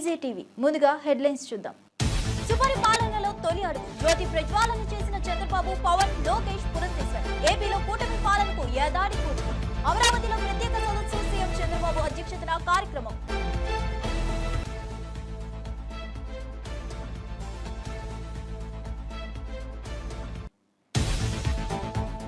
Easy TV ముందుగా headlines చూద్దాం. సుపరిపాలనలో తొలి అడుగు జ్యోతి ప్రజ్వాలన చేసిన చంద్రబాబు, పవన్, లోకేష్ పురంధేశ్వరి. ఏపీలో కూటమి పాలనకు ఏడాది పూర్తి. అమరావతిలో ప్రత్యేక సదస్సు సీఎం చంద్రబాబు అధ్యక్షతన కార్యక్రమం.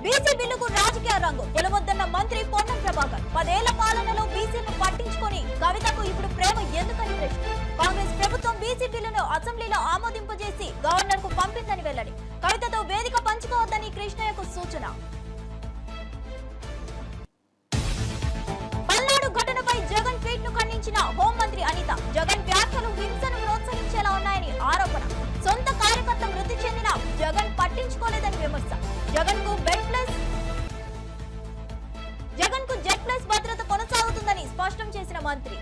బీసీ బిల్లుకు రాజకీయ రంగు పొలవద్దన్న మంత్రి పొన్నం ప్రభాకర్. 10 ఏళ్ల పాలనలో బీసీలను పట్టించుకొని కవితకు ఇప్పుడు ప్రేమ ఎందుకని ప్రశ్న. కాంగ్రెస్ ప్రభుత్వం బీసీ బిల్లును అసెంబ్లీలో ఆమోదింపజేసి గవర్నర్ కు పంపిందని వెల్లడి. కవితతో వేదిక పంచుకోవద్దని కృష్ణయ్యకు సూచన. పల్నాడు ఘటనపై జగన్ ట్వీట్ ను ఖండించిన హోంమంత్రి అనిత. జగన్ వ్యాఖ్యలు హింసను ప్రోత్సహించేలా ఉన్నాయని ఆరోపణ. సొంత కార్యకర్త మృతి చెందిన జగన్ పట్టించుకోలేదని విమర్శ. జగన్ కు జెడ్ ప్లస్ భద్రత కొనసాగుతుందని స్పష్టం చేసిన మంత్రి.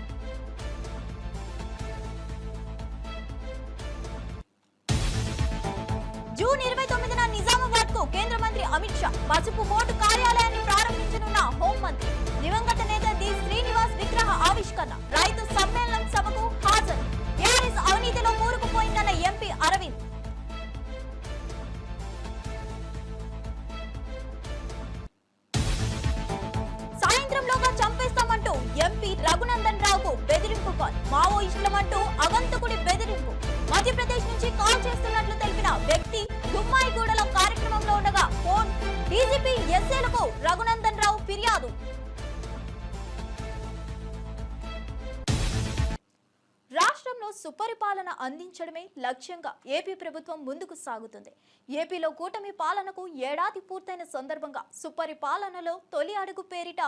జూన్ 29న నిజామాబాద్ కు కేంద్ర మంత్రి అమిత్ షా పసుపు బోర్డు కార్యాలయాన్ని ప్రారంభించనున్న హోంమంత్రి. దివంగత నేత డి శ్రీనివాస్ విగ్రహ ఆవిష్కరణ. రైతు సమ్మేళనం సభకు హాజరు. టీఆర్ఎస్ అవినీతిలో కూరుకుపోయిందన్న ఎంపీ అరవింద్. సాయంత్రంలోగా చంపేస్తామంటూ ఎంపీ రఘునందన్ రావుకు బెదిరింపు కాల్. మావోయిస్టులమంటూ అగంతకుడి బెదిరింపు. మధ్యప్రదేశ్ నుంచి కాల్ చేస్తున్నట్లు తెలిపిన వ్యక్తి గుమ్మాయిగూడలో కార్యక్రమంలో ఉండగా ఫోన్. డీజీపీ ఎస్ఏలకు రఘునందన్ రావు ఫిర్యాదు. రాష్ట్రంలో సుపరిపాలన అందించడమే లక్ష్యంగా ఏపీ ప్రభుత్వం ముందుకు సాగుతుంది. ఏపీలో కూటమి పాలనకు ఏడాది పూర్తయిన సందర్భంగా సుపరిపాలనలో తొలి అడుగు పేరిట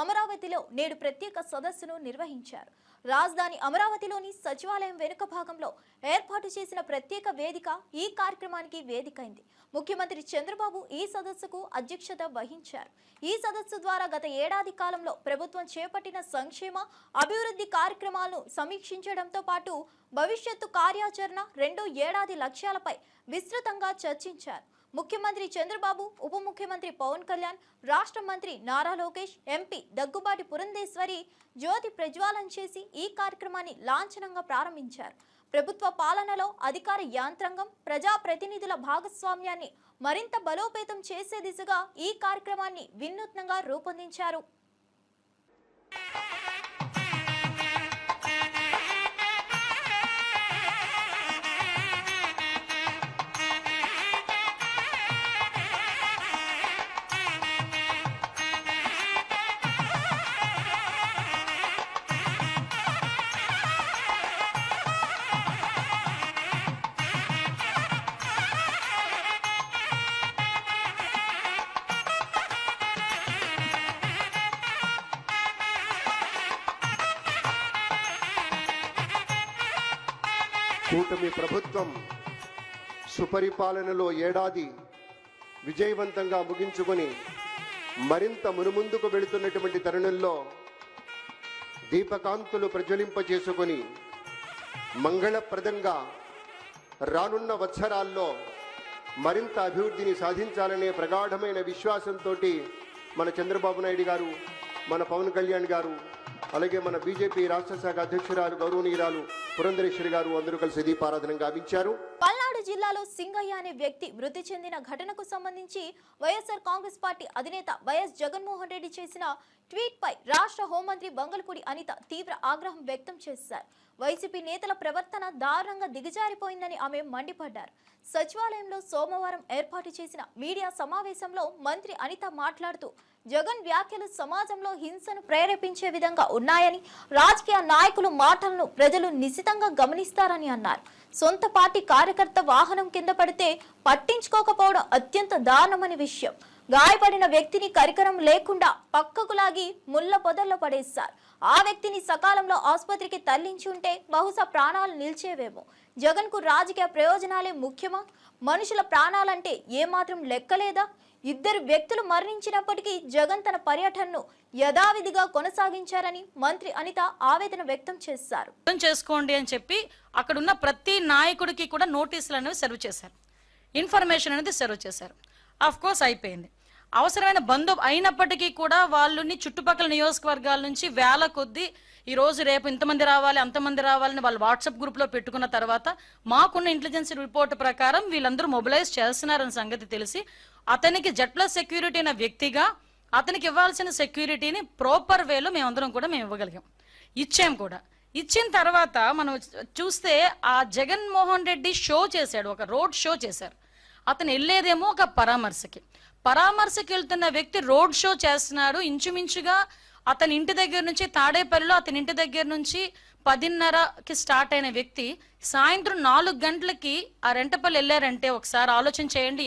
అమరావతిలో నేడు ప్రత్యేక సదస్సును నిర్వహించారు. రాజధాని అమరావతిలోని సచివాలయం వెనుక భాగంలో ఏర్పాటు చేసిన ప్రత్యేక వేదిక ఈ కార్యక్రమానికి వేదికైంది. ముఖ్యమంత్రి చంద్రబాబు ఈ సదస్సుకు అధ్యక్షత వహించారు. ఈ సదస్సు ద్వారా గత ఏడాది కాలంలో ప్రభుత్వం చేపట్టిన సంక్షేమ అభివృద్ధి కార్యక్రమాలను సమీక్షించడంతో పాటు భవిష్యత్తు కార్యాచరణ 2 ఏడాది లక్ష్యాలపై విస్తృతంగా చర్చించారు. ముఖ్యమంత్రి చంద్రబాబు, ఉప ముఖ్యమంత్రి పవన్ కళ్యాణ్, రాష్ట్ర మంత్రి నారా లోకేష్, ఎంపీ దగ్గుబాటి పురంధేశ్వరి జ్యోతి ప్రజ్వాలన చేసి ఈ కార్యక్రమాన్ని లాంఛనంగా ప్రారంభించారు. ప్రభుత్వ పాలనలో అధికార యాంత్రాంగం, ప్రజాప్రతినిధుల భాగస్వామ్యాన్ని మరింత బలోపేతం చేసే దిశగా ఈ కార్యక్రమాన్ని వినూత్నంగా రూపొందించారు. కూటమి ప్రభుత్వం సుపరిపాలనలో ఏడాది విజయవంతంగా ముగించుకొని మరింత మునుముందుకు వెళుతున్నటువంటి తరుణంలో దీపకాంతులు ప్రజ్వలింపజేసుకొని మంగళప్రదంగా రానున్న వత్సరాల్లో మరింత అభివృద్ధిని సాధించాలనే ప్రగాఢమైన విశ్వాసంతో మన చంద్రబాబు నాయుడు గారు, మన పవన్ కళ్యాణ్ గారు, అలాగే మన బీజేపీ రాష్ట్ర శాఖ అధ్యక్షురాలు గౌరవనీయురాలు పురంధరేశ్వరి గారు అందరూ కలిసి దీపారాధన గావించారు. పల్నాడు జిల్లాలో సింగయ్య అనే వ్యక్తి మృతి చెందిన ఘటనకు సంబంధించి వైఎస్ఆర్ కాంగ్రెస్ పార్టీ అధినేత వైఎస్ జగన్మోహన్ రెడ్డి చేసిన ట్వీట్ పై రాష్ట్ర హోంమంత్రి బంగళపూడి అనిత తీవ్ర ఆగ్రహం వ్యక్తం చేశారు. వైసీపీ నేతల ప్రవర్తన దారుణంగా దిగజారిపోయిందని ఆమె మండిపడ్డారు. సచివాలయంలో సోమవారం ఏర్పాటు చేసిన మీడియా సమావేశంలో మంత్రి అనిత మాట్లాడుతూ జగన్ వ్యాఖ్యలు సమాజంలో హింసను ప్రేరేపించే విధంగా ఉన్నాయని, రాజకీయ నాయకుల మాటలను ప్రజలు నిశితంగా గమనిస్తారని అన్నారు. సొంత పార్టీ కార్యకర్త వాహనం కింద పడితే పట్టించుకోకపోవడం అత్యంత దారుణమని విషయం. గాయపడిన వ్యక్తిని కరికరం లేకుండా పక్కకు లాగి ముళ్ళ పొదల్లో పడేశారు. ఆ వ్యక్తిని సకాలంలో ఆసుపత్రికి తరలించి ఉంటే బహుశా ప్రాణాలు నిలిచేవేమో. జగన్ కు రాజకీయ ప్రయోజనాలే ముఖ్యమా? మనుషుల ప్రాణాలంటే ఏమాత్రం లెక్కలేదా? 2 వ్యక్తులు మరణించినప్పటికీ జగన్ తన పర్యటనను యథావిధిగా కొనసాగించారని మంత్రి అనిత ఆవేదన వ్యక్తం చేశారు. చేసుకోండి అని చెప్పి అక్కడున్న ప్రతి నాయకుడికి కూడా నోటీసులు అనేవి సర్వ్ చేశారు. ఇన్ఫర్మేషన్ అనేది సర్వ్ చేశారు. ఆఫ్ కోర్స్ అయిపోయింది. అవసరమైన బంధు అయినప్పటికీ కూడా వాళ్ళని చుట్టుపక్కల నియోజకవర్గాల నుంచి వేల కొద్దీ ఈ రోజు రేపు ఇంతమంది రావాలి అంతమంది రావాలని వాళ్ళు వాట్సాప్ గ్రూప్లో పెట్టుకున్న తర్వాత మాకున్న ఇంటెలిజెన్స్ రిపోర్ట్ ప్రకారం వీళ్ళందరూ మొబిలైజ్ చేస్తున్నారన్న సంగతి తెలిసి అతనికి Z+ సెక్యూరిటీ అయిన వ్యక్తిగా అతనికి ఇవ్వాల్సిన సెక్యూరిటీని ప్రాపర్ వేలో మేమందరం కూడా మేము ఇవ్వగలిగాం, ఇచ్చాం కూడా. ఇచ్చిన తర్వాత మనం చూస్తే ఆ జగన్మోహన్ రెడ్డి షో చేశాడు, ఒక రోడ్ షో చేశారు. అతను వెళ్ళేదేమో ఒక పరామర్శకి వెళ్తున్న వ్యక్తి రోడ్ షో చేస్తున్నాడు. ఇంచుమించుగా అతని ఇంటి దగ్గర నుంచి తాడేపల్లిలో అతని ఇంటి దగ్గర నుంచి 10:30కి స్టార్ట్ అయిన వ్యక్తి సాయంత్రం 4 గంటలకి ఆ రెంటపల్లి వెళ్ళారంటే ఒకసారి ఆలోచన చేయండి,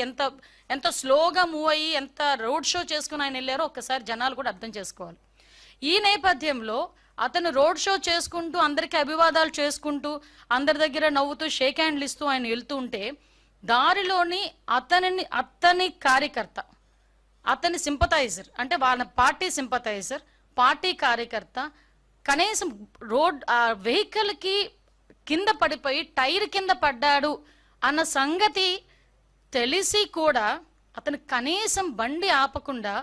ఎంత స్లోగా మూవ్ అయ్యి ఎంత రోడ్ షో చేసుకుని ఆయన వెళ్ళారో ఒక్కసారి జనాలు కూడా అర్థం చేసుకోవాలి. ఈ నేపథ్యంలో అతను రోడ్ షో చేసుకుంటూ అందరికీ అభివాదాలు చేసుకుంటూ అందరి దగ్గర నవ్వుతూ షేక్ హ్యాండ్లు ఇస్తూ ఆయన వెళ్తూ ఉంటే దారిలోని అతని కార్యకర్త, అతని సింపథైజర్, అంటే వాళ్ళ పార్టీ సింపథైజర్, పార్టీ కార్యకర్త కనీసం వెహికల్కి కింద పడిపోయి టైర్ కింద పడ్డాడు అన్న సంగతి తెలిసి కూడా అతను కనీసం బండి ఆపకుండా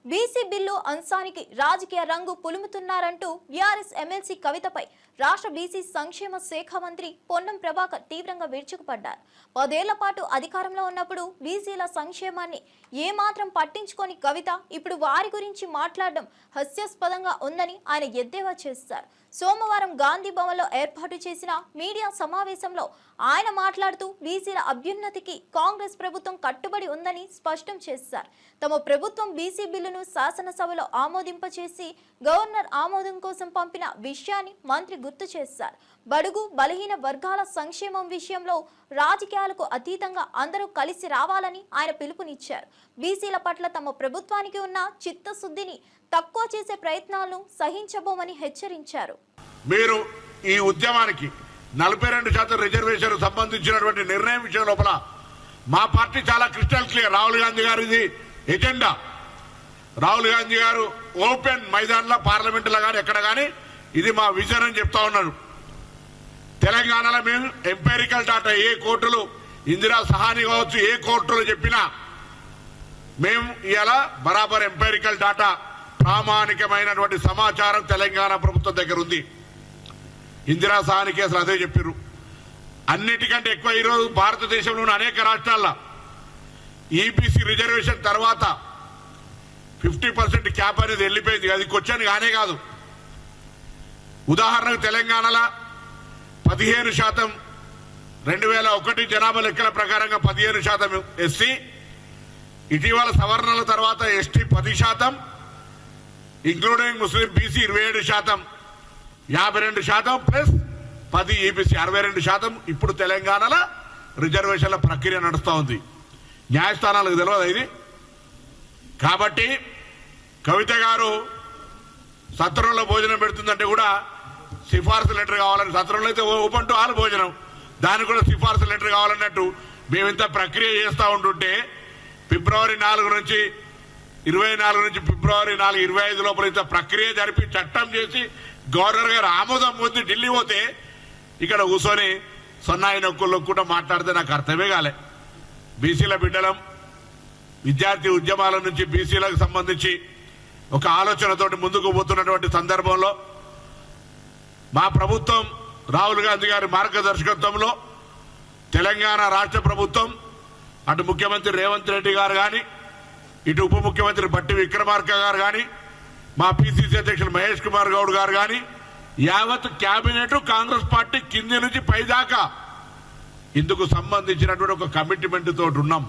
బీసీ బిల్లు అంశానికి రాజకీయ రంగు పులుముతున్నారంటూ బీఆర్ఎస్ ఎమ్మెల్సీ కవితపై రాష్ట్ర బీసీ సంక్షేమ శాఖ మంత్రి పొన్నం ప్రభాకర్ తీవ్రంగా విరుచుకుపడ్డారు. 10 ఏళ్ల పాటు అధికారంలో ఉన్నప్పుడు బీసీల సంక్షేమాన్ని ఏమాత్రం పట్టించుకొని కవిత ఇప్పుడు వారి గురించి మాట్లాడడం హాస్యాస్పదంగా ఉందని ఆయన ఎద్దేవా చేశారు. సోమవారం గాంధీ భవన్లో ఏర్పాటు చేసిన మీడియా సమావేశంలో ఆయన మాట్లాడుతూ బీసీల అభ్యున్నతికి కాంగ్రెస్ ప్రభుత్వం కట్టుబడి ఉందని స్పష్టం చేశారు. తమ ప్రభుత్వం బీసీ బిల్లును శాసనసభలో ఆమోదింపచేసి గవర్నర్ ఆమోదం కోసం పంపిన విషయాన్ని మంత్రి గుర్తు చేశారు. బడుగు బలహీన వర్గాల సంక్షేమం విషయంలో రాజకీయాలకు అతీతంగా అందరూ కలిసి రావాలని ఆయన పిలుపునిచ్చారు. బీసీల పట్ల తమ ప్రభుత్వానికి ఉన్న చిత్తశుద్ధిని తక్కువ చేసే ప్రయత్నాలను సహించబోమని హెచ్చరించారు. మీరు ఈ ఉద్యమానికి 42% రిజర్వేషన్ సంబంధించినటువంటి నిర్ణయం విషయం లోపల మా పార్టీ చాలా క్రిస్టల్ క్లియర్. రాహుల్ గాంధీ గారు ఇది ఎజెండా. రాహుల్ గాంధీ గారు ఓపెన్ మైదాన్లో పార్లమెంటులో కానీ ఎక్కడ కానీ ఇది మా విజన్ అని చెప్తా ఉన్నారు. తెలంగాణలో మేము ఎంపెరికల్ డాటా ఏ కోర్టులు ఇందిరా సహాని కావచ్చు ఏ కోర్టులు చెప్పినా మేము ఇలా బరాబర్ ఎంపెరికల్ డాటా ప్రామాణికమైనటువంటి సమాచారం తెలంగాణ ప్రభుత్వం దగ్గర ఉంది. ఇందిరా సహాని కేసులు అదే చెప్పారు. అన్నిటికంటే ఎక్కువ ఈరోజు భారతదేశంలోని అనేక రాష్ట్రాల్లో ఈబీసీ రిజర్వేషన్ తర్వాత 50% క్యాప్ అనేది వెళ్ళిపోయింది. అది క్వశ్చన్ కానే కాదు. ఉదాహరణకు తెలంగాణలో 15% 2001 జనాభా లెక్కల ప్రకారంగా 15% ఎస్సీ, ఇటీవల సవరణల తర్వాత ఎస్టీ 10%, ఇంక్లూడింగ్ ముస్లిం బీసీ 27%, 52% ప్లస్ 10 ఈబీసీ 62%. ఇప్పుడు తెలంగాణలో రిజర్వేషన్ల ప్రక్రియ నడుస్తూ ఉంది. న్యాయస్థానాలకు తెలియదు ఇది. కాబట్టి కవిత గారు సత్రంలో భోజనం పెడుతుందంటే కూడా సిఫార్సు లెటర్ కావాలని, సత్రంలో అయితే ఓపెన్ టు ఆల్ భోజనం, దానికి కూడా సిఫార్సు లెటర్ కావాలన్నట్టు మేము ఇంత ప్రక్రియ చేస్తూ ఉంటుంటే ఫిబ్రవరి 4 నుంచి 24 నుంచి ఫిబ్రవరి 4, 25 లోపల ఇంత ప్రక్రియ జరిపి చట్టం చేసి గవర్నర్ గారు ఆమోదం పొంది ఢిల్లీ పోతే ఇక్కడ కూర్చొని సన్నాయి నొక్కుల్లో కూడా మాట్లాడితే నాకు అర్థమే కాలే. బీసీల బిడ్డలం, విద్యార్థి ఉద్యమాల నుంచి బీసీలకు సంబంధించి ఒక ఆలోచనతోటి ముందుకు పోతున్నటువంటి సందర్భంలో మా ప్రభుత్వం రాహుల్ గాంధీ గారి మార్గదర్శకత్వంలో తెలంగాణ రాష్ట్ర ప్రభుత్వం అటు ముఖ్యమంత్రి రేవంత్ రెడ్డి గారు కానీ ఇటు ఉప ముఖ్యమంత్రి బట్టి విక్రమార్క గారు కానీ మా పిసిసి అధ్యక్షులు మహేష్ కుమార్ గౌడ్ గారు కానీ యావత్ క్యాబినెట్ కాంగ్రెస్ పార్టీ కింది నుంచి పైదాకా ఇందుకు సంబంధించినటువంటి ఒక కమిట్మెంట్ తోటి ఉన్నాం.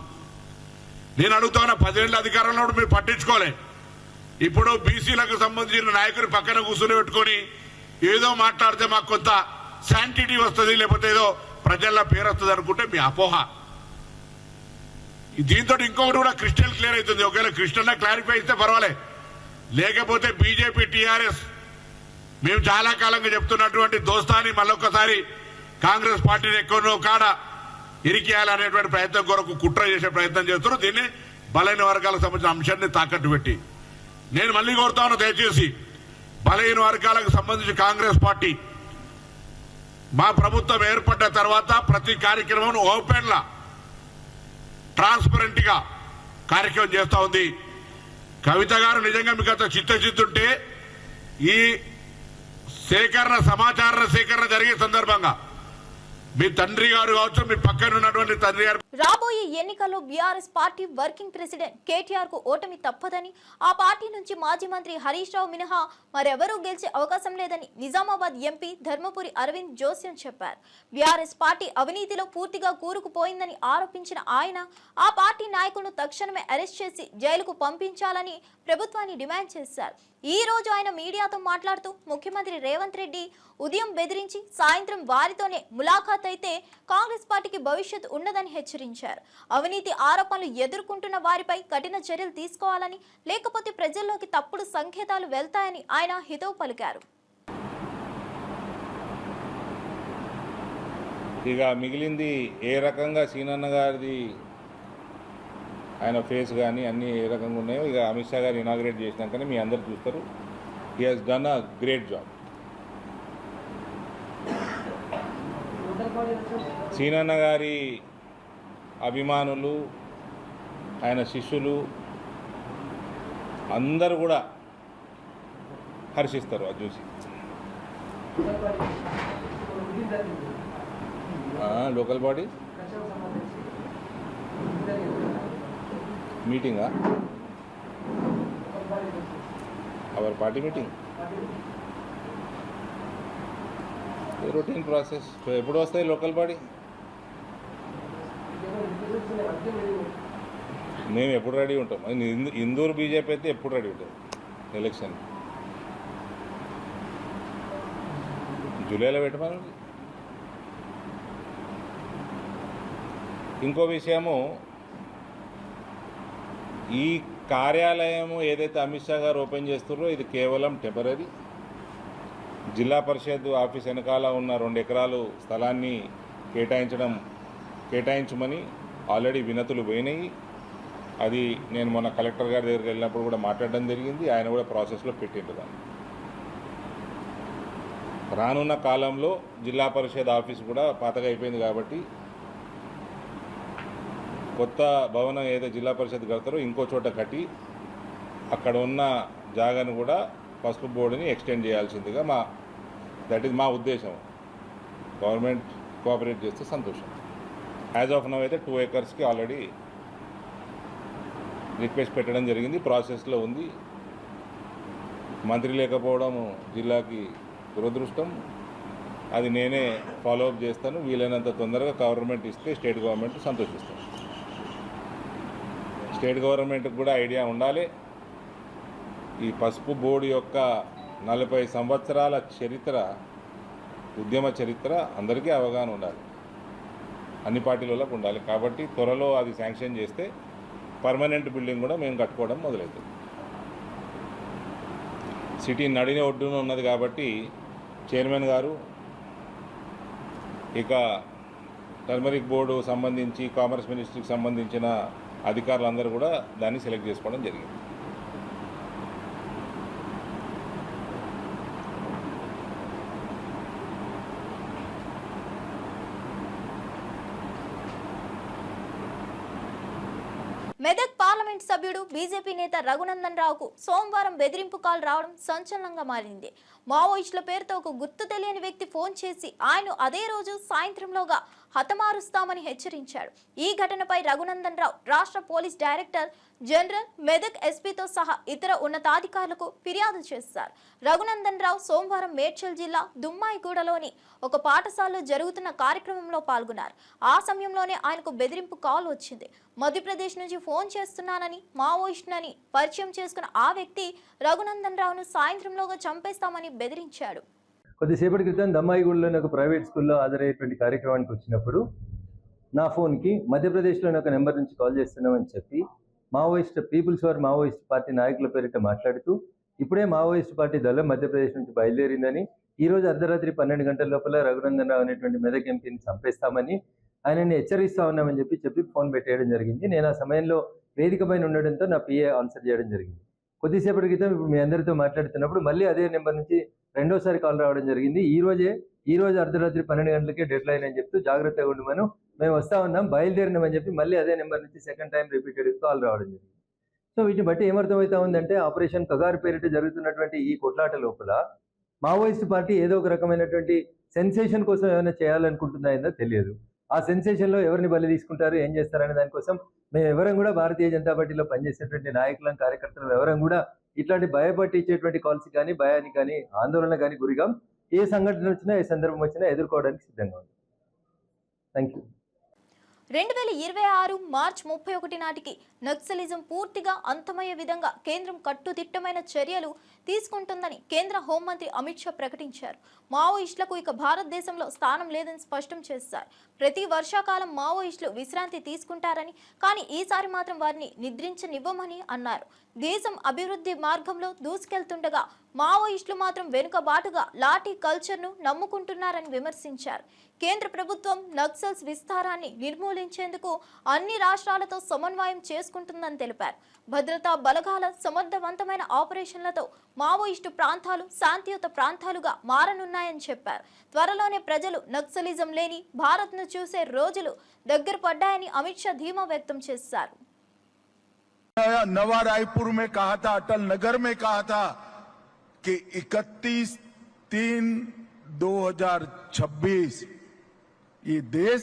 నేను అడుగుతున్నా, 10 ఏళ్ల అధికారంలో మీరు పట్టించుకోలే. ఇప్పుడు బీసీలకు సంబంధించిన నాయకుని పక్కన కూర్చుని పెట్టుకొని ఏదో మాట్లాడితే మాకు కొంత శాంటిటీ వస్తుంది, లేకపోతే ఏదో ప్రజల్లో పేరు వస్తుంది అనుకుంటే మీ అపోహ. దీంతో ఇంకొకటి కూడా క్రిస్టల్ క్లియర్ అవుతుంది. ఒకవేళ క్రిస్టల్ క్లారిఫై ఇస్తే పర్వాలే, లేకపోతే బీజేపీ టీఆర్ఎస్ మేము చాలా కాలంగా చెప్తున్నటువంటి దోస్తాని మళ్ళొక్కసారి కాంగ్రెస్ పార్టీని ఎక్కడో కాడ ఇరికేయాలనేటువంటి ప్రయత్నం కొరకు కుట్ర చేసే ప్రయత్నం చేస్తున్నారు. దీన్ని బలైన వర్గాలకు సంబంధించిన అంశాన్ని తాకట్టు పెట్టి నేను మళ్ళీ కోరుతాను, దయచేసి బలహీన వర్గాలకు సంబంధించి కాంగ్రెస్ పార్టీ మా ప్రభుత్వం ఏర్పడ్డ తర్వాత ప్రతి కార్యక్రమం ఓపెన్ లా ట్రాన్స్పరెంట్ గా కార్యక్రమం చేస్తా ఉంది. కవిత గారు నిజంగా మీకు అంత చిత్తశుద్ధి ఉంటే ఈ సమాచార సేకరణ జరిగే సందర్భంగా మీ తండ్రి గారు కావచ్చు, మీ పక్కన ఉన్నటువంటి తండ్రి గారు. రాబోయే ఎన్నికల్లో BRS party working president KTR కు ఓటమి తప్పదని, ఆ పార్టీ నుంచి మాజీ మంత్రి హరీష్ రావు మినహా మరెవరూ గెలిచే అవకాశం లేదని నిజామాబాద్ ఎంపీ ధర్మపురి అరవింద్ జోస్యం చెప్పారు. బీఆర్ఎస్ పార్టీ అవినీతిలో పూర్తిగా కూరుకుపోయిందని ఆరోపించిన ఆయన ఆ పార్టీ నాయకులను తక్షణమే అరెస్ట్ చేసి జైలుకు పంపించాలని ప్రభుత్వాన్ని డిమాండ్ చేశారు. ఈ రోజు ఆయన మీడియాతో మాట్లాడుతూ ముఖ్యమంత్రి రేవంత్ రెడ్డి ఉదయం బెదిరించి సాయంత్రం వారితోనే ములాఖాత్ అయితే కాంగ్రెస్ పార్టీకి భవిష్యత్తు ఉండదని హెచ్చరించారు. అవినీతి ఆరోపణలు ఎదుర్కొంటున్న వారిపై కఠిన చర్యలు తీసుకోవాలని, లేకపోతే ప్రజల్లోకి తప్పుడు సంకేతాలు వెళ్తాయని ఆయన హితవు పలికారు. ఇక మిగిలింది ఏ రకంగా సీనన్న గారిది ఆయన ఫేస్ కానీ అన్నీ ఏ రకంగా ఉన్నాయో ఇక అమిత్ షా గారు ఇనాగ్రేట్ చేసినాకనే మీ అందరు చూస్తారు. He has done a great job. సీనన్న గారి అభిమానులు, ఆయన శిష్యులు అందరూ కూడా హర్షిస్తారు అది చూసి. లోకల్ బాడీ మీటింగా, our party meeting routine process. ఎప్పుడు వస్తాయి లోకల్ బాడీ? మేము ఎప్పుడు రెడీ ఉంటాం. ఇందూరు బీజేపీ అయితే ఎప్పుడు రెడీ ఉంటుంది ఎలక్షన్. జూలైలో పెట్టమనండి. ఇంకో విషయము, ఈ కార్యాలయము ఏదైతే అమిత్ షా గారు ఓపెన్ చేస్తున్నారో ఇది కేవలం టెంపరీ. జిల్లా పరిషత్ ఆఫీస్ వెనకాల ఉన్న 2 ఎకరాలు స్థలాన్ని కేటాయించమని ఆల్రెడీ వినతులు పోయినాయి. అది నేను మొన్న కలెక్టర్ గారి దగ్గరికి వెళ్ళినప్పుడు కూడా మాట్లాడడం జరిగింది. ఆయన కూడా ప్రాసెస్లో పెట్టిండ్రు దాన్ని. రానున్న కాలంలో జిల్లా పరిషత్ ఆఫీస్ కూడా పాతగా అయిపోయింది కాబట్టి కొత్త భవనం ఏదో జిల్లా పరిషత్ కడతారో ఇంకో చోట కట్టి అక్కడ ఉన్న జాగాను కూడా పసుపు బోర్డుని ఎక్స్టెండ్ చేయాల్సిందిగా దట్ ఈజ్ మా ఉద్దేశం. గవర్నమెంట్ కోఆపరేట్ చేస్తే సంతోషం. యాజ్ ఆఫ్ నౌ అయితే 2 ఎకర్స్కి ఆల్రెడీ రిక్వెస్ట్ పెట్టడం జరిగింది, ప్రాసెస్లో ఉంది. మంత్రి లేకపోవడం జిల్లాకి దురదృష్టం. అది నేనే ఫాలోఅప్ చేస్తాను. వీలైనంత తొందరగా గవర్నమెంట్ ఇస్తే స్టేట్ గవర్నమెంట్ సంతోషిస్తాను. స్టేట్ గవర్నమెంట్కి కూడా ఐడియా ఉండాలి. ఈ పసుపు బోర్డు యొక్క 40 సంవత్సరాల చరిత్ర, ఉద్యమ చరిత్ర అందరికీ అవగాహన ఉండాలి, అన్ని పార్టీలకు ఉండాలి. కాబట్టి త్వరలో అది శాంక్షన్ చేస్తే పర్మనెంట్ బిల్డింగ్ కూడా మేము కట్టుకోవడం మొదలవుతుంది. సిటీ నడిన ఒడ్డున ఉన్నది కాబట్టి చైర్మన్ గారు ఇక టర్మరిక్ బోర్డు సంబంధించి కామర్స్ మినిస్ట్రీకి సంబంధించిన అధికారులందరూ కూడా దాన్ని సెలెక్ట్ చేసుకోవడం జరిగింది. మెదక్ పార్లమెంట్ సభ్యుడు బీజేపీ నేత రఘునందన్ రావుకు సోమవారం బెదిరింపు కాల్ రావడం సంచలనంగా మారింది. మావోయిస్టుల పేరుతో ఒక గుర్తు తెలియని వ్యక్తి ఫోన్ చేసి ఆయన అదే రోజు సాయంత్రంలోగా హతమారుస్తామని హెచ్చరించాడు. ఈ ఘటనపై రఘునందన్ రావు రాష్ట్ర పోలీస్ డైరెక్టర్ జనరల్, మెదక్ ఎస్పీతో సహా ఇతర ఉన్నతాధికారులకు ఫిర్యాదు చేశారు. రఘునందన్ రావు సోమవారం మేడ్చల్ జిల్లా దుమ్మాయిగూడలోని ఒక పాఠశాలలో జరుగుతున్న కార్యక్రమంలో పాల్గొన్నారు. ఆ సమయంలోనే ఆయనకు బెదిరింపు కాల్ వచ్చింది. మధ్యప్రదేశ్ నుంచి ఫోన్ చేస్తున్నానని, మావోయిస్టునని పరిచయం చేసుకున్న ఆ వ్యక్తి రఘునందన్ రావును సాయంత్రంలోగా చంపేస్తామని బెదిరించాడు. కొద్దిసేపటి క్రితం దమ్మాయిగూడలోని ఒక ప్రైవేట్ స్కూల్లో హాజరయ్యేటువంటి కార్యక్రమానికి వచ్చినప్పుడు నా ఫోన్కి మధ్యప్రదేశ్లోని ఒక నెంబర్ నుంచి కాల్ చేస్తున్నామని చెప్పి పీపుల్స్ ఫర్ మావోయిస్ట్ పార్టీ నాయకుల పేరిట మాట్లాడుతూ ఇప్పుడే మావోయిస్ట్ పార్టీ దళం మధ్యప్రదేశ్ నుంచి బయలుదేరిందని, ఈ రోజు అర్ధరాత్రి 12 గంటల లోపల రఘునందన్ రావు అనేటువంటి మెదక్ ఎంపీని చంపేస్తామని ఆయనని హెచ్చరిస్తా ఉన్నామని చెప్పి ఫోన్ పెట్టేయడం జరిగింది. నేను ఆ సమయంలో వేదిక పైన ఉండడంతో నా పిఏ ఆన్సర్ చేయడం జరిగింది. కొద్దిసేపటి క్రితం ఇప్పుడు మీ అందరితో మాట్లాడుతున్నప్పుడు మళ్ళీ అదే నెంబర్ నుంచి రెండోసారి కాల్ రావడం జరిగింది. ఈ రోజు అర్ధరాత్రి 12 గంటలకే డెడ్ లైన్ అని చెప్తూ జాగ్రత్తగా ఉండమను, మేము వస్తా ఉన్నాం, బయలుదేరినామని చెప్పి మళ్ళీ అదే నెంబర్ నుంచి సెకండ్ టైం రిపీటెడ్ కాల్ రావడం జరిగింది. సో వీటిని బట్టి ఏమర్థమవుతా ఉందంటే ఆపరేషన్ కగారు పేరిట జరుగుతున్నటువంటి ఈ కొట్లాట లోపల మావోయిస్ట్ పార్టీ ఏదో ఒక రకమైనటువంటి సెన్సేషన్ కోసం ఏమైనా చేయాలనుకుంటుందో తెలియదు. ఆ సెన్సేషన్లో ఎవరిని బలి తీసుకుంటారు, ఏం చేస్తారనే దానికోసం మేము ఎవరం కూడా భారతీయ జనతా పార్టీలో పనిచేసేటువంటి నాయకులం, కార్యకర్తలు ఎవరం కూడా ఇట్లాంటి భయపట్టించేటువంటి కాల్స్ కానీ, భయానికి కానీ, ఆందోళన కానీ గురిగాం. ఏ సంఘటన వచ్చినా, ఏ సందర్భం వచ్చినా ఎదుర్కోవడానికి సిద్ధంగా ఉంది. Thank you. 2026 మార్చి 31 నాటికి నక్సలిజం పూర్తిగా అంతమయ్యే విధంగా కేంద్రం కట్టుదిట్టమైన చర్యలు తీసుకుంటుందని కేంద్ర హోంమంత్రి అమిత్ షా ప్రకటించారు. మావోయిస్టులకు ఇక భారతదేశంలో స్థానం లేదని స్పష్టం చేశారు. ప్రతి వర్షాకాలం మావోయిస్టులు విశ్రాంతి తీసుకుంటారని, కానీ ఈసారి మాత్రం వారిని నిద్రించనివ్వమని అన్నారు. దేశం అభివృద్ధి మార్గంలో దూసుకెళ్తుండగా మావోయిస్టులు మాత్రం వెనుకబాటుగా లాఠీ కల్చర్ను నమ్ముకుంటున్నారని విమర్శించారు. కేంద్ర ప్రభుత్వం నక్సల్స్ విస్తారాన్ని నిర్మూలించేందుకు అన్ని రాష్ట్రాలతో సమన్వయం చేసుకుంటుందని తెలిపారు. భద్రతా బలగాల సమర్థవంతమైన ఆపరేషన్లతో మావోయిస్టు ప్రాంతాలు శాంతియుత ప్రాంతాలుగా మారనున్నాయని చెప్పారు. త్వరలోనే ప్రజలు నక్సలిజం లేని భారత్ను చూసే రోజులు దగ్గర పడ్డాయని అమిత్ షా ధీమా వ్యక్తం చేశారు. नवा रायपुर में कहा था, अटल नगर में कहा था कि 31/3/2026 ये देश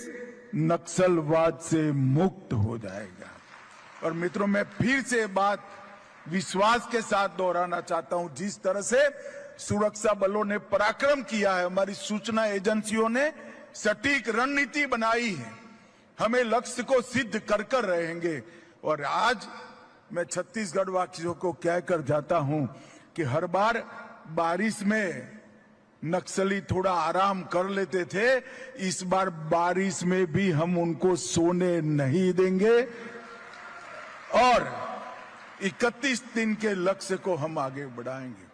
नक्सलवाद से मुक्त हो जाएगा। और मित्रों, मैं फिर से बात विश्वास के साथ दोहराना चाहता हूं, जिस तरह से सुरक्षा बलों ने पराक्रम किया है, हमारी सूचना एजेंसियों ने सटीक रणनीति बनाई है, हमें लक्ष्य को सिद्ध कर कर रहेंगे। और आज मैं छत्तीसगढ़ वासियों को कहकर जाता हूं कि हर बार बारिश में नक्सली थोड़ा आराम कर लेते थे, इस बार बारिश में भी हम उनको सोने नहीं देंगे और 31 दिन के लक्ष्य को हम आगे बढ़ाएंगे।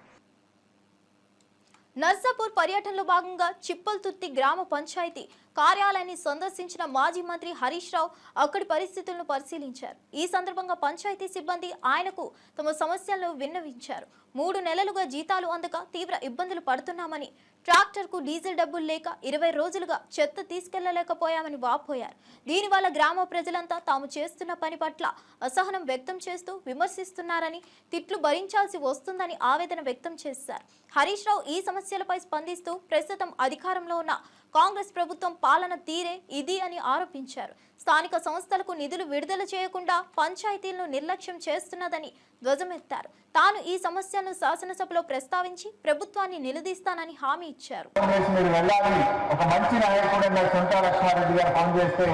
నర్సాపూర్ పర్యటనలో భాగంగా చిప్పల్తుర్తి గ్రామ పంచాయతీ కార్యాలయాన్ని సందర్శించిన మాజీ మంత్రి హరీష్ రావు అక్కడి పరిస్థితులను పరిశీలించారు. ఈ సందర్భంగా పంచాయతీ సిబ్బంది ఆయనకు తమ సమస్యలను విన్నవించారు. 3 నెలలుగా జీతాలు అందక తీవ్ర ఇబ్బందులు పడుతున్నామని, ట్రాక్టర్కు డీజిల్ డబ్బులు లేక 20 రోజులుగా చెత్త తీసుకెళ్లలేకపోయామని వాపోయారు. దీనివల్ల గ్రామ ప్రజలంతా తాము చేస్తున్న పని పట్ల అసహనం వ్యక్తం చేస్తూ విమర్శిస్తున్నారని, తిట్లు భరించాల్సి వస్తుందని ఆవేదన వ్యక్తం చేశారు. హరీష్ రావు ఈ సమస్యలపై స్పందిస్తూ ప్రస్తుతం అధికారంలో ఉన్న కాంగ్రెస్ ప్రభుత్వం పాలన తీరే ఇది అని ఆరోపించారు. స్థానిక సంస్థలకు నిధులు విడుదల చేయకుండా పంచాయతీలను నిర్లక్ష్యం చేస్తున్నదని ధ్వజమెత్తారు. తాను ఈ సమస్యలను శాసనసభలో ప్రస్తావించి ప్రభుత్వాన్ని నిలదీస్తానని హామీ ఇచ్చారు. మీరు వెళ్ళాలి, ఒక మంచి నాయకుడు సొంత లక్ష్మారెడ్డి గారు ఫోన్ చేస్తే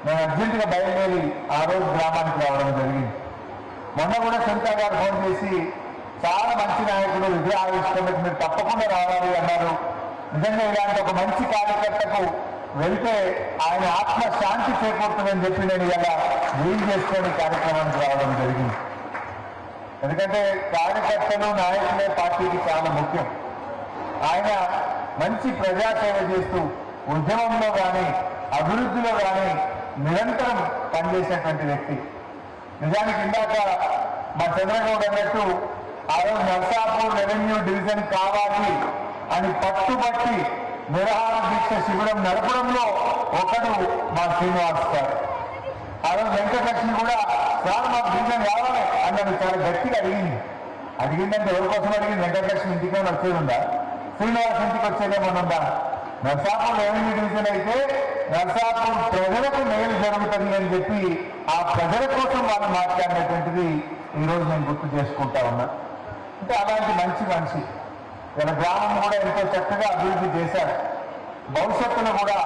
నేను అర్జెంటుగా బయలుదేరి ఆ రోజు గ్రామానికి రావడం జరిగింది. మొన్న కూడా సొంత గారు ఫోన్ చేసి చాలా మంచి నాయకుడు, విజయావిష్కరణకు మీరు తప్పకుండా రావాలి అన్నారు. నిజంగా ఇలాంటి ఒక మంచి కార్యకర్తకు వెళ్తే ఆయన ఆత్మ శాంతి చేకూరుతుందని చెప్పి నేను ఇలా వీలు చేసుకొని కార్యక్రమానికి రావడం జరిగింది. ఎందుకంటే కార్యకర్తలు, నాయకులే పార్టీకి చాలా ముఖ్యం. ఆయన మంచి ప్రజాసేవ చేస్తూ ఉద్యమంలో కానీ అభివృద్ధిలో కానీ నిరంతరం పనిచేసేటువంటి వ్యక్తి. నిజానికి ఇందాక మా చంద్రగౌడ్ అన్నట్టు ఆ రోజు నర్సాపూర్ రెవెన్యూ డివిజన్ కావాలి అని పట్టుబట్టి నిరాహార దీక్ష శిబిరం నడపడంలో ఒకడు మా శ్రీనివాస్ గారు. ఆ రోజు వెంకటలక్ష్మి కూడా సార్ మాకు డివిజన్ కావాలి అన్నది చాలా గట్టిగా అడిగిందంటే ఎవరి కోసం అడిగింది? వెంకటలక్ష్మి ఇంటికైనా వచ్చేది ఉందా? శ్రీనివాస్ ఇంటికి వచ్చేదేమన్నా ఉందా? నర్సాపూర్ రెవెన్యూ డివిజన్ అయితే నర్సాపూర్ ప్రజలకు మేలు జరుగుతుంది అని చెప్పి ఆ ప్రజల కోసం వాళ్ళు మాట్లాడినటువంటిది ఈరోజు నేను గుర్తు చేసుకుంటా ఉన్నా. అంటే అలాంటి మంచి మనిషి మన గ్రామం కూడా ఎంతో చక్కగా అభివృద్ధి చేశారు. భవిష్యత్తులో కూడా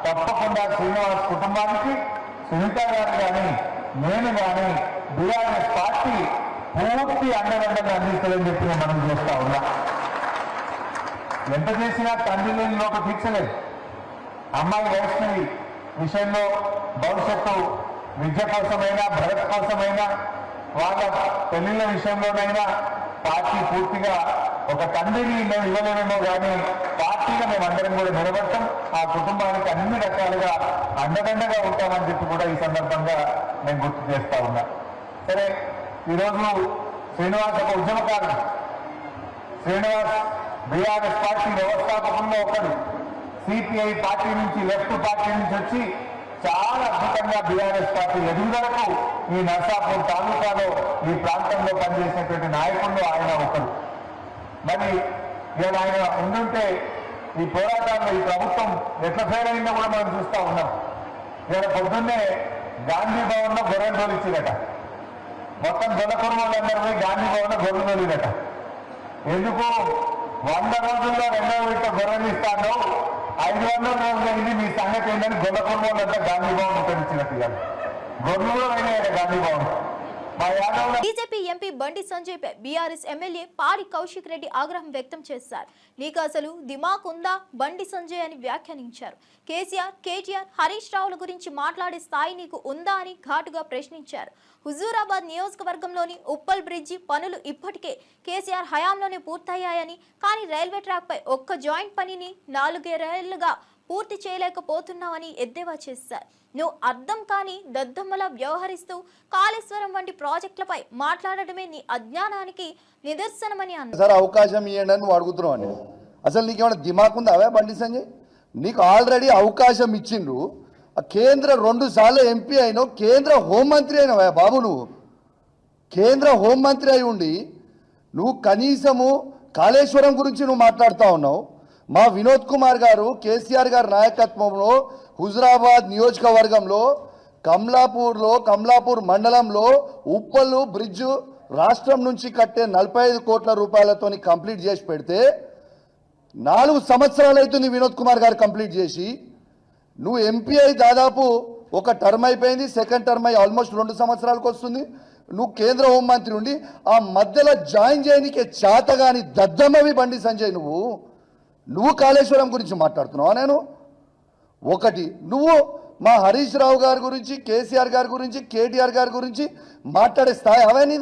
తప్పకుండా శ్రీనివాస్ కుటుంబానికి, సునీత గారు కానీ, నేను కానీ బీఆర్ఎస్ పార్టీ పూర్తి అండదండగా అందిస్తుందని చెప్పి మనం చేస్తా ఉన్నా. ఎంత చేసినా తండ్రి లేనిలోకి తీర్చలేదు. అమ్మాయి వైష్ణవి విషయంలో భవిష్యత్తు విద్య కోసమైనా, భరత్ కోసమైనా, వాళ్ళ పెళ్లిళ్ళ విషయంలోనైనా పార్టీ పూర్తిగా ఒక తండ్రిని మేము ఇవ్వలేమేమో కానీ పార్టీగా మేము అందరం కూడా నిలబడతాం. ఆ కుటుంబానికి అన్ని రకాలుగా అండదండగా ఉంటామని చెప్పి కూడా ఈ సందర్భంగా నేను గుర్తు చేస్తా ఉన్నా. సరే, ఈరోజు శ్రీనివాస్ ఒక ఉద్యమకారుడు. శ్రీనివాస్ బీఆర్ఎస్ పార్టీ వ్యవస్థాపకుల్లో ఒకడు. సిపిఐ పార్టీ నుంచి, లెఫ్ట్ పార్టీ నుంచి వచ్చి చాలా అద్భుతంగా బీఆర్ఎస్ పార్టీ ఎదుగుదలకు ఈ నర్సాపూర్ తాలూకాలో, ఈ ప్రాంతంలో పనిచేసినటువంటి నాయకుల్లో ఆయన ఒకడు. మరి ఇవాళ ఆయన ఉండుంటే ఈ పోరాటాల్లో ఈ ప్రభుత్వం ఎట్లా ఫెయిల్ అయిందో కూడా మనం చూస్తూ ఉన్నాం. ఇవాళ పొద్దున్నే గాంధీ భవన్లో గొర్రెలు తోలిచ్చిరట. మొత్తం గొల్ల కుటుంబాలందరూ పోయి గాంధీ భవన్లో గొర్రెలు తోలిరట. ఎందుకు 100 రోజుల్లో 2వ విడత గొర్రెలు ఇస్తాను, 500 రోజులైంది మీ సంగతి ఏంటని గొల్ల కుటుంబాలంతా గాంధీ భవన్ ఉపయోగించినట్టు కాదు. గొర్రెలు కూడా అయినాయట గాంధీ భవన్. మా యాదవ్ బీజేపీ ఎంపీ బండి సంజయ్ పై బీఆర్ఎస్ ఎమ్మెల్యే పాడి కౌశిక్ రెడ్డి ఆగ్రహం వ్యక్తం చేశారు. నీకు అసలు దిమాక్ ఉందా బండి సంజయ్ అని వ్యాఖ్యానించారు. కేసీఆర్, కేటీఆర్, హరీష్ రావుల గురించి మాట్లాడే స్థాయి నీకు ఉందా అని ఘాటుగా ప్రశ్నించారు. హుజూరాబాద్ నియోజకవర్గంలోని ఉప్పల్ బ్రిడ్జి పనులు ఇప్పటికే కేసీఆర్ హయాంలోనే పూర్తయ్యాయని, కానీ రైల్వే ట్రాక్ పై ఒక్క జాయింట్ పనిని 4 ఏళ్లుగా పూర్తి చేయలేకపోతున్నామని ఎద్దేవా చేశారు. నువ్వు అర్థం కాని దద్దమ్మలా వ్యవహరిస్తూ కాళేశ్వరం వంటి ప్రాజెక్టులపై మాట్లాడటమే నీ అజ్ఞానానికి నిదర్శనమని అన్నారు. సార్ అవకాశం ఇవ్వండి అని నువ్వు అడుగుతున్నావు అని. అసలు నీకేమైనా దిమాక్ ఉందా అవే బండి సంజయ్? నీకు ఆల్రెడీ అవకాశం ఇచ్చిండ్రు. కేంద్ర 2 సార్లు ఎంపీ అయినావు, కేంద్ర హోంమంత్రి అయినావా బాబు. నువ్వు కేంద్ర హోంమంత్రి అయి ఉండి నువ్వు కనీసము కాళేశ్వరం గురించి నువ్వు మాట్లాడుతూ ఉన్నావు. మా వినోద్ కుమార్ గారు కేసీఆర్ గారి నాయకత్వంలో హుజురాబాద్ నియోజకవర్గంలో కమలాపూర్ మండలంలో ఉప్పల్లు బ్రిడ్జ్ రాష్ట్రం నుంచి కట్టే 45 కోట్ల రూపాయలతో కంప్లీట్ చేసి పెడితే 4 సంవత్సరాలు అవుతుంది వినోద్ కుమార్ గారు కంప్లీట్ చేసి. నువ్వు ఎంపీ అయి దాదాపు ఒక టర్మ్ అయిపోయింది, సెకండ్ టర్మ్ అయి ఆల్మోస్ట్ 2 సంవత్సరాలకు వస్తుంది. నువ్వు కేంద్ర హోంమంత్రి ఉండి ఆ మధ్యలో జాయిన్ చేయడానికి చేతగాని దద్దమ్మవి బండి సంజయ్. నువ్వు కాళేశ్వరం గురించి మాట్లాడుతున్నావా? నేను ఒకటి, నువ్వు మా హరీష్ రావు గారి గురించి, కేసీఆర్ గారి గురించి, కేటీఆర్ గారి గురించి మాట్లాడే స్థాయి అవన్నీ.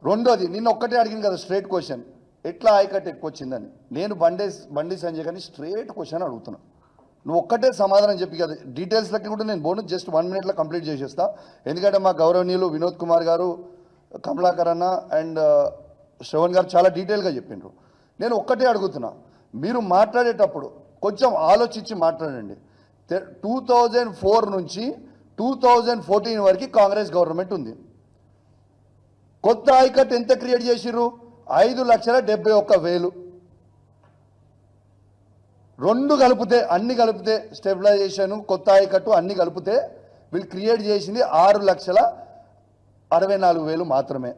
రెండోది, నిన్న ఒక్కటే అడిగింది కదా స్ట్రేట్ క్వశ్చన్, ఎట్లా ఆయకట్టు ఎక్కువ వచ్చిందని. నేను బండి సంజయ్ గారిని స్ట్రేట్ క్వశ్చన్ అడుగుతున్నా. నువ్వు ఒక్కటే సమాధానం చెప్పి కదా, డీటెయిల్స్లకి కూడా నేను బోను జస్ట్ 1 minute కంప్లీట్ చేసేస్తా. ఎందుకంటే మా గౌరవనీయులు వినోద్ కుమార్ గారు, కమలాకర్ అన్న అండ్ శ్రవణ్ గారు చాలా డీటెయిల్గా చెప్పిండ్రు. నేను ఒక్కటే అడుగుతున్నా, మీరు మాట్లాడేటప్పుడు కొంచెం ఆలోచించి మాట్లాడండి. 2004 నుంచి 2014 వరకు కాంగ్రెస్ గవర్నమెంట్ ఉంది. కొత్త ఆయకట్టు ఎంత క్రియేట్ చేసిర్రు? 5,71,000. 2 కలిపితే, అన్ని కలిపితే, స్టెబిలైజేషన్, కొత్త ఆయకట్టు అన్ని కలిపితే వీళ్ళు క్రియేట్ చేసింది 6,64,000 మాత్రమే.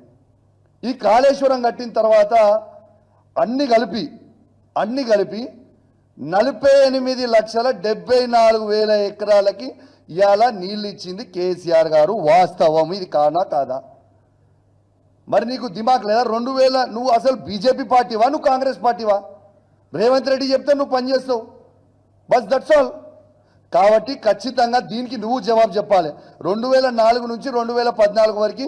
ఈ కాళేశ్వరం కట్టిన తర్వాత అన్ని కలిపి 48,74,000 ఎకరాలకి ఇవాళ నీళ్ళు ఇచ్చింది కేసీఆర్ గారు. వాస్తవం ఇది కానా కాదా? మరి నీకు దిమాక్ లేదా? 2000 నువ్వు అసలు బీజేపీ పార్టీవా, నువ్వు కాంగ్రెస్ పార్టీవా? రేవంత్ రెడ్డి చెప్తే నువ్వు పనిచేస్తావు, బస్ దట్స్ ఆల్. కాబట్టి ఖచ్చితంగా దీనికి నువ్వు జవాబు చెప్పాలి. 2004 నుంచి 2014 వరకు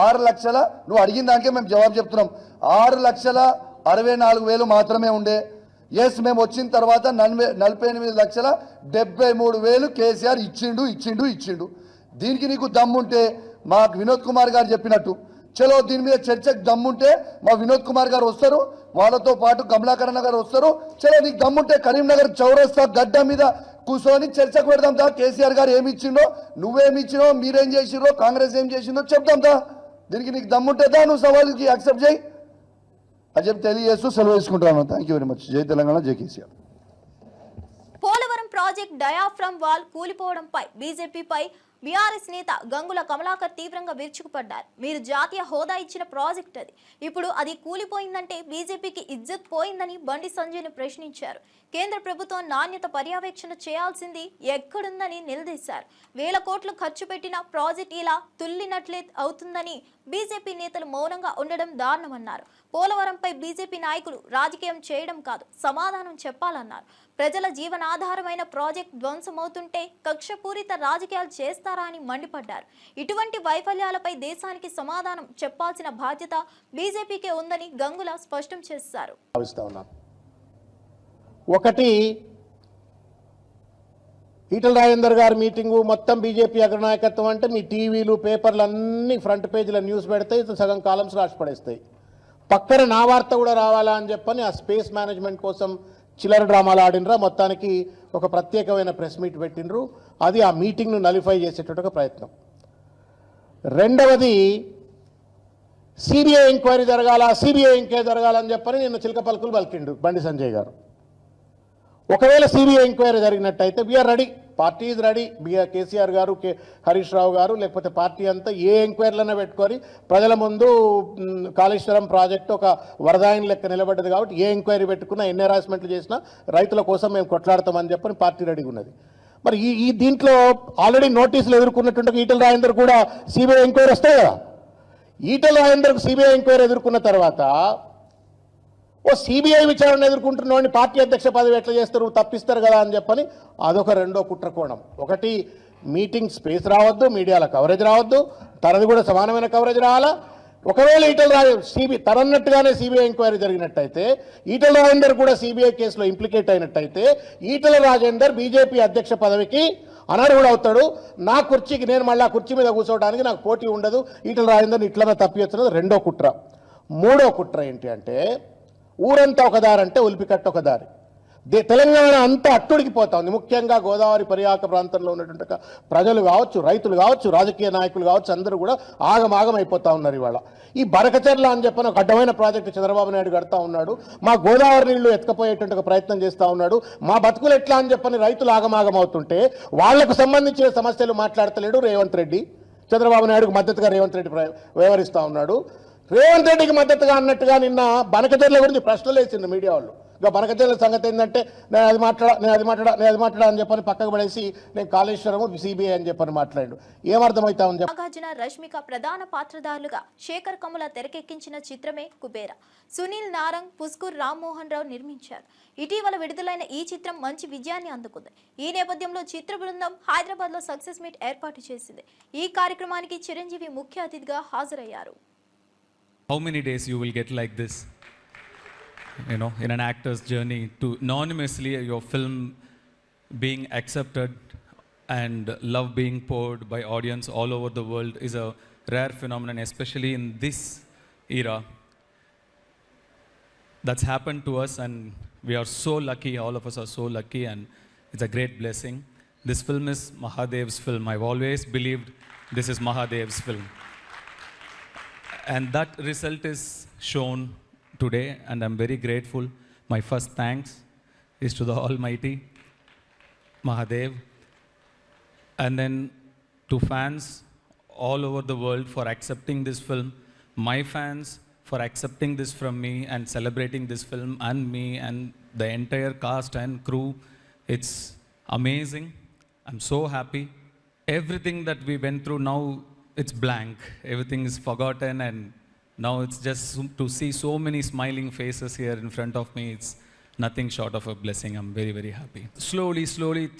6 లక్షల, నువ్వు అడిగిన దానికే మేము జవాబు చెప్తున్నాం, 6,64,000 మాత్రమే ఉండే. ఎస్, మేము వచ్చిన తర్వాత 48,73,000 కేసీఆర్ ఇచ్చిండు. దీనికి నీకు దమ్ముంటే మా వినోద్ కుమార్ గారు చెప్పినట్టు చలో దీని మీద చర్చకు దమ్ముంటే మా వినోద్ కుమార్ గారు వస్తారు, వాళ్ళతో పాటు కమలాకరణ గారు వస్తారు. చలో నీకు దమ్ముంటే కరీంనగర్ చౌరస్తా గడ్డ మీద కూర్చొని చర్చకు పెడదాం దా. కేసీఆర్ గారు ఏమి ఇచ్చిండో, నువ్వేమి ఇచ్చినో, మీరేం చేసిరో, కాంగ్రెస్ ఏం చేసిందో చెప్తాం దా. దీనికి నీకు దమ్ముంటే దా, నువ్వు సవాల్కి యాక్సెప్ట్ చేయి అని చెప్పి తెలియజేస్తూ సెలవు తీసుకుంటాను. Thank you very much. జై తెలంగాణ, జై KCR. Polavaram project diaphragm wall కూలిపోవడంపై బీజేపీపై బీఆర్ఎస్ నేత గంగుల కమలాకర్ తీవ్రంగా విరుచుకుపడ్డారు. మీరు జాతీయ హోదా ఇచ్చిన ప్రాజెక్ట్ అది, ఇప్పుడు అది కూలిపోయిందంటే బీజేపీకి ఇజ్జత్ పోయిందని బండి సంజయ్ను ప్రశ్నించారు. కేంద్ర ప్రభుత్వం నాణ్యత పర్యవేక్షణ చేయాల్సింది ఎక్కడుందని నిలదీశారు. 1,000 కోట్లు ఖర్చు పెట్టిన ప్రాజెక్ట్ ఇలా తుల్లినట్లే అవుతుందని బీజేపీ నేతలు మౌనంగా ఉండడం దారుణమన్నారు. పోలవరంపై బీజేపీ నాయకులు రాజకీయం చేయడం కాదు, సమాధానం చెప్పాలన్నారు. ప్రజల జీవనాధారమైన ప్రాజెక్ట్ ధ్వంసమవుతుంటే కక్షపూరిత రాజకీయాలు చేస్తారా అని మండిపడ్డారు. ఇటువంటి వైఫల్యాలపై దేశానికి సమాధానం చెప్పాల్సిన బాధ్యత బీజేపీకే ఉందని గంగుల స్పష్టం చేశారు. ఒకటి, ఈటల రాజేందర్ గారి మీటింగు మొత్తం బీజేపీ అగ్రనాయకత్వం అంటే మీ టీవీలు, పేపర్లు అన్నీ ఫ్రంట్ పేజీల న్యూస్ పెడతాయి, సగం కాలమ్స్ రాసి పడేస్తాయి. పక్కన నా వార్త కూడా రావాలా అని చెప్పని ఆ స్పేస్ మేనేజ్మెంట్ కోసం చిల్లర డ్రామాలు ఆడినరా. మొత్తానికి ఒక ప్రత్యేకమైన ప్రెస్ మీట్ పెట్టినరు. అది ఆ మీటింగ్ను నలిఫై చేసేటట్టుగా ప్రయత్నం. రెండవది, సిబిఐ ఎంక్వైరీ జరగాలని చెప్పని నిన్న చిలక పలుకులు పలికిండు బండి సంజయ్ గారు. ఒకవేళ సిబిఐ ఎంక్వైరీ జరిగినట్టయితే we're ready, party is ready. KCR garu, Harish రావు గారు, లేకపోతే పార్టీ అంతా ఏ ఎంక్వైరీలైనా పెట్టుకొని ప్రజల ముందు కాళేశ్వరం ప్రాజెక్టు ఒక వరదాయిని లెక్క నిలబడ్డది కాబట్టి ఏ ఎంక్వైరీ పెట్టుకున్నా, ఎన్ని హెరాస్మెంట్లు చేసినా రైతుల కోసం మేము కొట్లాడతామని చెప్పని పార్టీ రెడీగా ఉన్నది. మరి ఈ దీంట్లో ఆల్రెడీ నోటీసులు ఎదుర్కొన్నటువంటి ఈటల రాజేందర్ కూడా సిబిఐ ఎంక్వైరీ వస్తాయి కదా. ఈటల రాజేందర్కు సిబిఐ ఎంక్వైరీ ఎదుర్కొన్న తర్వాత సిబిఐ విచారణ ఎదుర్కొంటున్నవాడిని పార్టీ అధ్యక్ష పదవి ఎట్లా చేస్తారు, తప్పిస్తారు కదా అని చెప్పని అదొక రెండో కుట్రకోణం. ఒకటి, మీటింగ్ స్పేస్ రావద్దు, మీడియాల కవరేజ్ రావద్దు, తనది కూడా సమానమైన కవరేజ్ రావాలా. ఒకవేళ తనన్నట్టుగానే సిబిఐ ఎంక్వైరీ జరిగినట్టయితే, ఈటల రాజేందర్ కూడా సిబిఐ కేసులో ఇంప్లికేట్ అయినట్టయితే ఈటల రాజేందర్ బీజేపీ అధ్యక్ష పదవికి అనర్హుడు అవుతాడు. నా కుర్చీకి నేను మళ్ళీ కుర్చీ మీద కూర్చోవడానికి నాకు పోటీ ఉండదు, ఈటల రాజేందర్ని ఇట్లనే తప్పిస్తున్నది రెండో కుట్ర. మూడో కుట్ర ఏంటి అంటే, ఊరంతా ఒక దారి అంటే ఉలిపికట్ట ఒక దారి. తెలంగాణ అంతా అట్టుడికి పోతా ఉంది. ముఖ్యంగా గోదావరి పరివాహక ప్రాంతంలో ఉన్నటువంటి ప్రజలు కావచ్చు, రైతులు కావచ్చు, రాజకీయ నాయకులు కావచ్చు, అందరూ కూడా ఆగమాగం అయిపోతా ఉన్నారు. ఇవాళ ఈ బరకచెర్ల అని చెప్పని ఒక అడ్డమైన ప్రాజెక్టు చంద్రబాబు నాయుడు కడతా ఉన్నాడు. మా గోదావరి నీళ్లు ఎత్తుకపోయేటువంటి ఒక ప్రయత్నం చేస్తూ ఉన్నాడు. మా బతుకులు ఎట్లా అని చెప్పని రైతులు ఆగమాగం అవుతుంటే వాళ్లకు సంబంధించిన సమస్యలు మాట్లాడతలేడు రేవంత్ రెడ్డి. చంద్రబాబు నాయుడుకు మద్దతుగా రేవంత్ రెడ్డి వ్యవహరిస్తూ ఉన్నాడు. రేవంత్ రెడ్డికి మద్దతుగా అన్నట్టుగా నిన్న బనకచెర్ల గురించి ప్రశ్నలు వేసింది మీడియా వాళ్ళు. ఇంకా బనకచెర్ల సంగతి ఏంటంటే నేను అది మాట్లాడా అని చెప్పని పక్కకు పడేసి నేను కాళేశ్వరము సిబిఐ అని చెప్పని మాట్లాడు. ఏమర్థమవుతా ఉంది? నాగార్జున, రష్మిక ప్రధాన పాత్రధారులుగా శేఖర్ కమ్ముల తెరకెక్కించిన చిత్రమే కుబేర. సునీల్ నారంగ్, పుస్కూర్ రామ్మోహన్ రావు నిర్మించారు. ఇటీవల విడుదలైన ఈ చిత్రం మంచి విజయాన్ని అందుకుంది. ఈ నేపథ్యంలో చిత్ర బృందం హైదరాబాద్ లో సక్సెస్ మీట్ ఏర్పాటు చేసింది. ఈ కార్యక్రమానికి చిరంజీవి ముఖ్య అతిథిగా హాజరయ్యారు. How many days you will get like this, you know, in an actor's journey, to anonymously your film being accepted and love being poured by audience all over the world is a rare phenomenon, especially in this era. That's happened to us and we are so lucky, all of us are so lucky, and it's a great blessing. This film is Mahadev's film. I've always believed this is Mahadev's film. And that result is shown today, and I'm very grateful. My first thanks is to the Almighty Mahadev, and then to fans all over the world for accepting this film, my fans for accepting this from me and celebrating this film, and me and the entire cast and crew. It's amazing. I'm so happy. Everything that we went through, now it's blank. Everything is forgotten, and now it's just to see so many smiling faces here in front of me. It's nothing short of a blessing. I'm very, very happy. Slowly,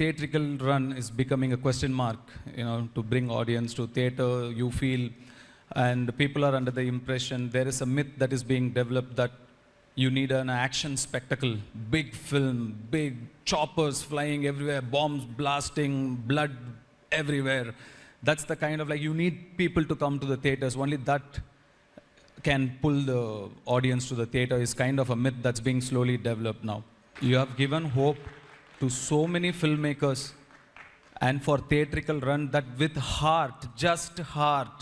theatrical run is becoming a question mark, you know, to bring audience to theater. You feel, and people are under the impression, there is a myth that is being developed that you need an action spectacle, big film, big choppers flying everywhere, bombs blasting, blood everywhere. That's the kind of, like, you need people to come to the theaters. Only that can pull the audience to the theater is kind of a myth that's being slowly developed now. You have given hope to so many filmmakers and for theatrical run that with heart, just heart,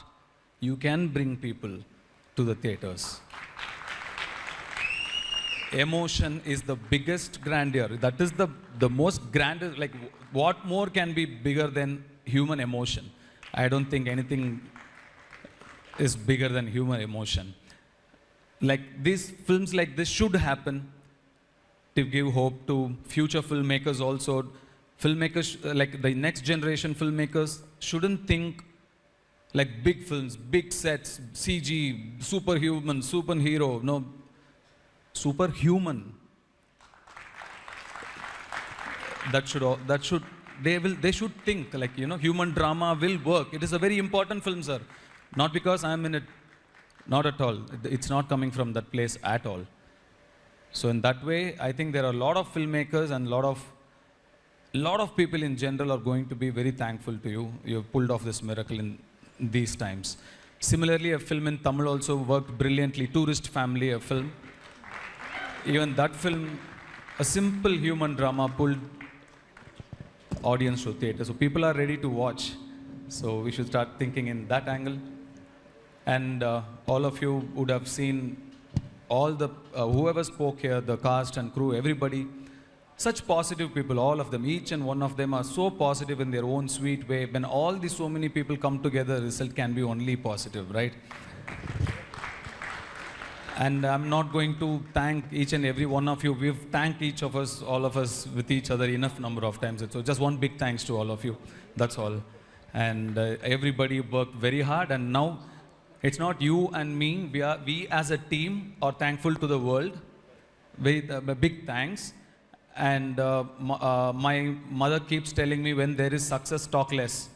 you can bring people to the theaters. Emotion is the biggest grandeur. That is the most grandest, like, what more can be bigger than human emotion? I don't think anything is bigger than human emotion. Like, these films like this should happen to give hope to future filmmakers also. Filmmakers, like the next generation filmmakers, shouldn't think like big films, big sets, CG, superhuman, superhero. No, superhuman. That should they should think, like, you know, human drama will work. It is a very important film, sir. Not because I am in it, not at all. It's not coming from that place at all. So in that way, I think there are a lot of filmmakers and lot of people in general are going to be very thankful to you. You have pulled off this miracle in these times. Similarly, a film in Tamil also worked brilliantly. Tourist Family, a film. Even that film, a simple human drama, pulled audience to theater. So people are ready to watch. So we should start thinking in that angle. And all of you would have seen all the, whoever spoke here, the cast and crew, everybody, such positive people, all of them, each and one of them are so positive in their own sweet way. When all these so many people come together, the result can be only positive, right? And I'm not going to thank each and every one of you. We've thanked each of us, all of us, with each other enough number of times. So just one big thanks to all of you. That's all. And everybody worked very hard. And now it's not you and me. We as a team are thankful to the world. Very big thanks. And my mother keeps telling me, when there is success, talk less.